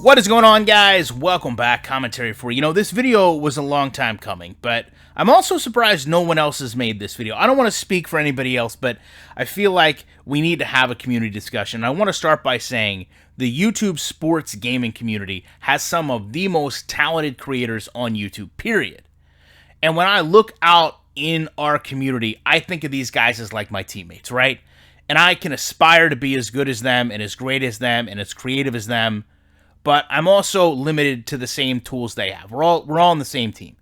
What is going on, guys? Welcome back. Commentary for you. This video was a long time coming, but I'm also surprised no one else has made this video. I don't want to speak for anybody else, but I feel like we need to have a community discussion. I want to start by saying the YouTube sports gaming community has some of the most talented creators on YouTube, period. And when I look out in our community, I think of these guys as like my teammates, right? And I can aspire to be as good as them and as great as them and as creative as them. But I'm also limited to the same tools they have. We're all on the same team.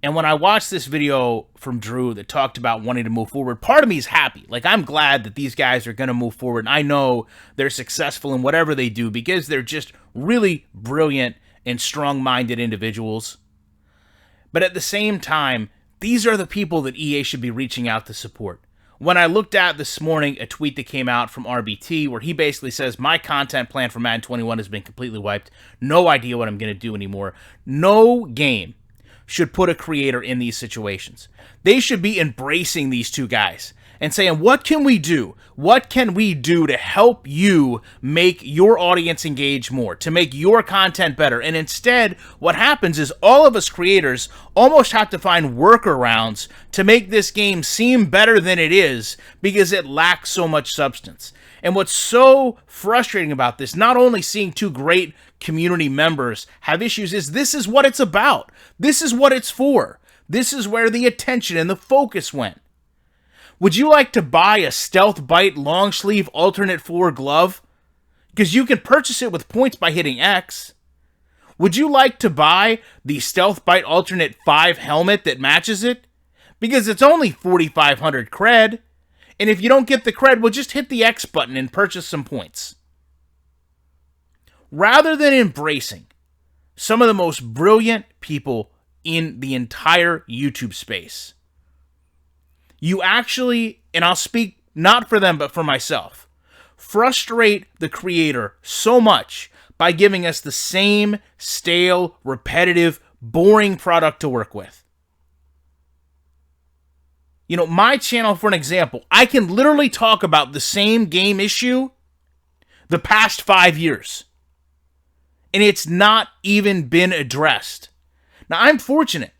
And when I watched this video from Drew that talked about wanting to move forward, part of me is happy. Like, I'm glad that these guys are going to move forward. And I know they're successful in whatever they do because they're just really brilliant and strong-minded individuals. But at the same time, these are the people that EA should be reaching out to support. When I looked at this morning a tweet that came out from RBT where he basically says, my content plan for Madden 21 has been completely wiped. No idea what I'm going to do anymore. No game should put a creator in these situations. They should be embracing these two guys and saying, what can we do? What can we do to help you make your audience engage more, to make your content better? And instead, what happens is all of us creators almost have to find workarounds to make this game seem better than it is because it lacks so much substance. And what's so frustrating about this, not only seeing two great community members have issues, is this is what it's about. This is what it's for. This is where the attention and the focus went. Would you like to buy a Stealth Bite long sleeve alternate 4 glove? Because you can purchase it with points by hitting X. Would you like to buy the Stealth Bite alternate 5 helmet that matches it? Because it's only 4,500 cred. And if you don't get the cred, well, just hit the X button and purchase some points. Rather than embracing some of the most brilliant people in the entire YouTube space, you actually, and I'll speak not for them, but for myself, frustrate the creator so much by giving us the same stale, repetitive, boring product to work with. My channel, for an example, I can literally talk about the same game issue the past 5 years. And it's not even been addressed. Now, I'm fortunate.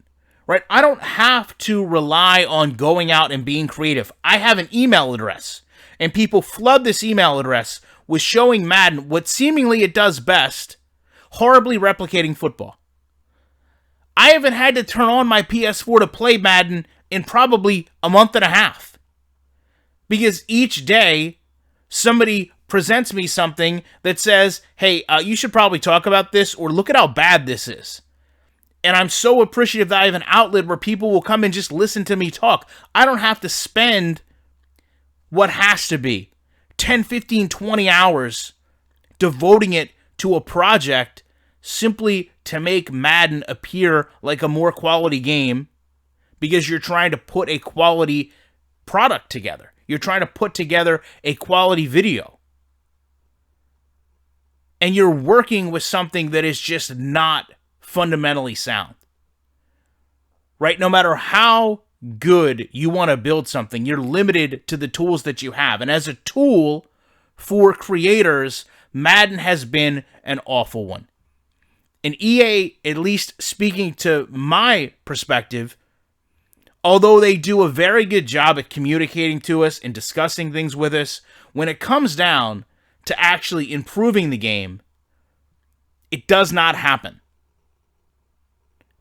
Right? I don't have to rely on going out and being creative. I have an email address, and people flood this email address with showing Madden what seemingly it does best, horribly replicating football. I haven't had to turn on my PS4 to play Madden in probably a month and a half. Because each day, somebody presents me something that says, hey, you should probably talk about this, or look at how bad this is. And I'm so appreciative that I have an outlet where people will come and just listen to me talk. I don't have to spend what has to be 10, 15, 20 hours devoting it to a project simply to make Madden appear like a more quality game because you're trying to put a quality product together. You're trying to put together a quality video. And you're working with something that is just not fundamentally sound, right? No matter how good you want to build something, you're limited to the tools that you have. And as a tool for creators, Madden has been an awful one. And EA, at least speaking to my perspective, although they do a very good job at communicating to us and discussing things with us, when it comes down to actually improving the game, it does not happen.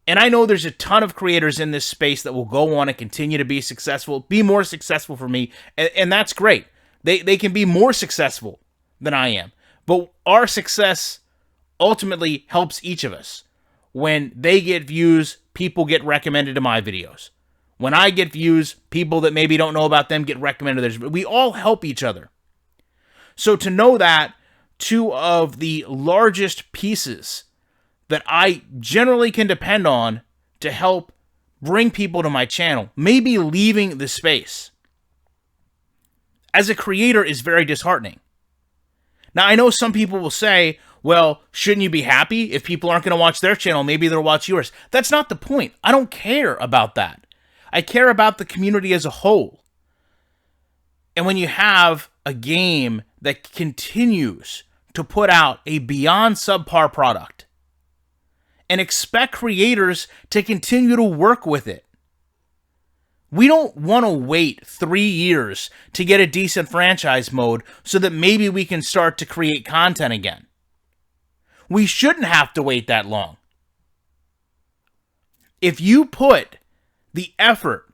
And I know there's a ton of creators in this space that will go on and continue to be successful, be more successful for me, and that's great. They can be more successful than I am. But our success ultimately helps each of us. When they get views, people get recommended to my videos. When I get views, people that maybe don't know about them get recommended to theirs. We all help each other. So to know that two of the largest pieces that I generally can depend on to help bring people to my channel, maybe leaving the space, as a creator is very disheartening. Now, I know some people will say, Well, shouldn't you be happy if people aren't going to watch their channel? Maybe they'll watch yours. That's not the point. I don't care about that. I care about the community as a whole. And when you have a game that continues to put out a beyond subpar product and expect creators to continue to work with it, we don't want to wait 3 years to get a decent franchise mode so that maybe we can start to create content again. We shouldn't have to wait that long. If you put the effort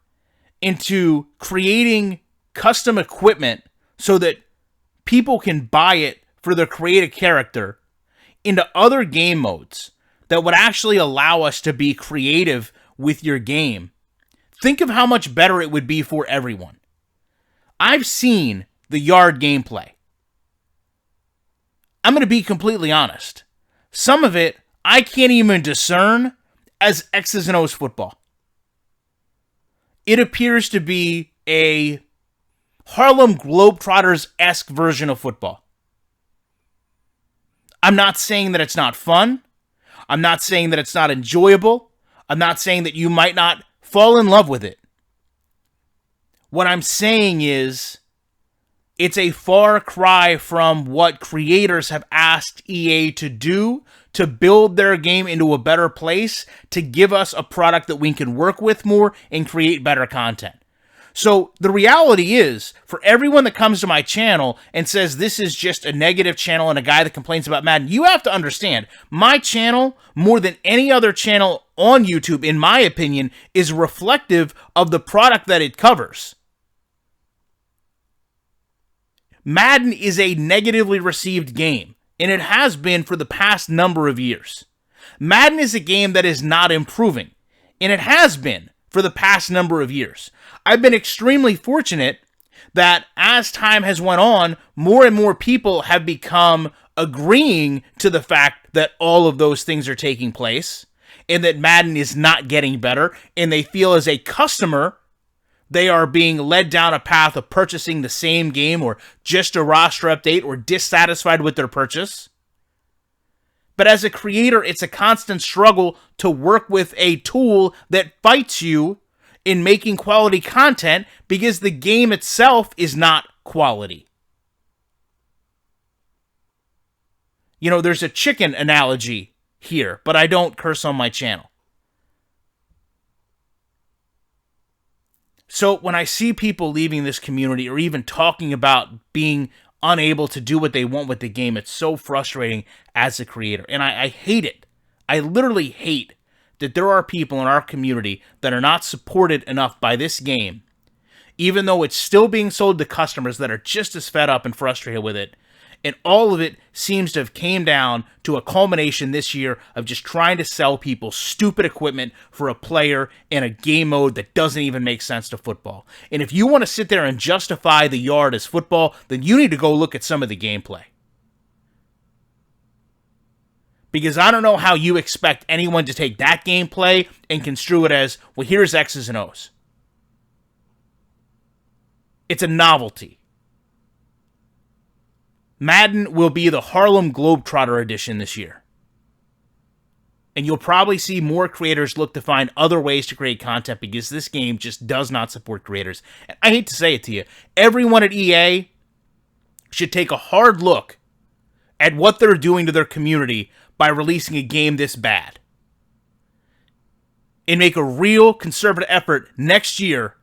into creating custom equipment so that people can buy it for their creative character into other game modes that would actually allow us to be creative with your game, think of how much better it would be for everyone. I've seen the Yard gameplay. I'm going to be completely honest. Some of it I can't even discern as X's and O's football. It appears to be a Harlem Globetrotters-esque version of football. I'm not saying that it's not fun. I'm not saying that it's not enjoyable. I'm not saying that you might not fall in love with it. What I'm saying is it's a far cry from what creators have asked EA to do to build their game into a better place, to give us a product that we can work with more and create better content. So the reality is, for everyone that comes to my channel and says this is just a negative channel and a guy that complains about Madden, you have to understand, my channel, more than any other channel on YouTube, in my opinion, is reflective of the product that it covers. Madden is a negatively received game, and it has been for the past number of years. Madden is a game that is not improving, and it has been for the past number of years. I've been extremely fortunate that as time has went on, more and more people have become agreeing to the fact that all of those things are taking place and that Madden is not getting better, and they feel as a customer they are being led down a path of purchasing the same game or just a roster update or dissatisfied with their purchase. But as a creator, it's a constant struggle to work with a tool that fights you in making quality content because the game itself is not quality. You know, there's a chicken analogy here, but I don't curse on my channel. So when I see people leaving this community or even talking about being unable to do what they want with the game, it's so frustrating as a creator. And I hate it. I literally hate that there are people in our community that are not supported enough by this game, even though it's still being sold to customers that are just as fed up and frustrated with it. And all of it seems to have came down to a culmination this year of just trying to sell people stupid equipment for a player in a game mode that doesn't even make sense to football. And if you want to sit there and justify the Yard as football, then you need to go look at some of the gameplay. Because I don't know how you expect anyone to take that gameplay and construe it as, well, here's X's and O's. It's a novelty. Madden will be the Harlem Globetrotter edition this year. And you'll probably see more creators look to find other ways to create content because this game just does not support creators. And I hate to say it to you, everyone at EA should take a hard look at what they're doing to their community by releasing a game this bad. And make a real concerted effort next year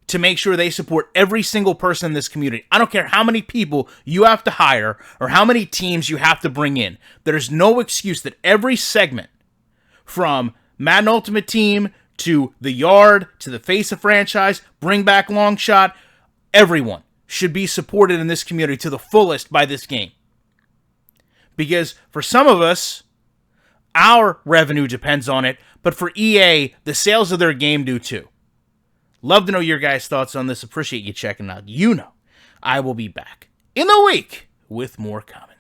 to make sure they support every single person in this community. I don't care how many people you have to hire or how many teams you have to bring in. There's no excuse that every segment, from Madden Ultimate Team to the Yard to the Face of Franchise, Bring Back Long Shot, everyone should be supported in this community to the fullest by this game. Because for some of us, our revenue depends on it, but for EA, the sales of their game do too. Love to know your guys' thoughts on this. Appreciate you checking out. You know, I will be back in the week with more comments.